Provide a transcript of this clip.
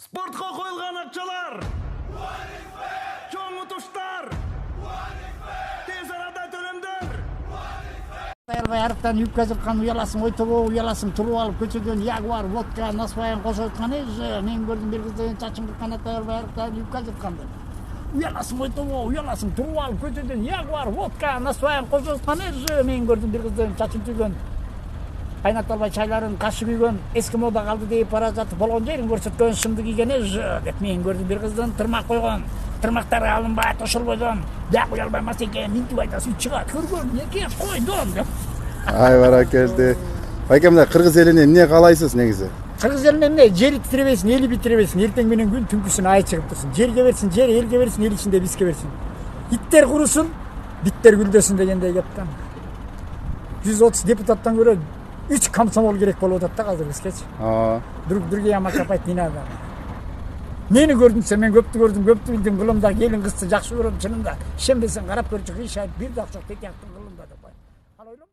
Спортқа қойылған ақшалар, чоң ұтыштар, тез арада төлемдер. Аябай арықтан юбка жыртқан уяласың, уяласың, тұрып алып көшеден ягуар, водка, насвайын қосып отқан мен көрдім бір қыздың чачын қырққан аябай арықтан юбка жыртқанды. Уяласың, уяласың, тұрып алып көшеден ягуар, водка, насвайын қосып отқан мен көрдім бір қыздың чачын түйген. Қайнаталбай чайларын қашы күйген, ескі мода қалды дейіп бара жатып, болған жерін көрсеткен шымды киген деп мен көрдім бір қыздың тырмақ қойған. Тырмақтары алынбай, тошылбайдан, дақ ұялбай мас екен, нинтіп айтасы шығады, көрген, неке қойдым деп. Ай, баракелді. Байкемді, қырғыз еліне не қалайсыз негізі? Қырғыз еліне не? Жері тітіребесін, елі бітіребесін, ертең менен күн түнкісін ай шығып тұрсын. Жерге берсін, жер, елге берсін, ел ішінде биске берсін. Иттер құрысын, биттер күлдесін дегендей кеттен. 130 депутаттан көрі 3 комсомол керек болып отады да қазір бізге. Друг яма капайт не надо. Нені көрдімсе, мен көпті көрдім, көпті білдім, ғылымда елін қысты жақсы көрдім, шынында. Шенбесін қарап көрші, ғи шайып, бір дақшық, тек яқтың ғылымда деп.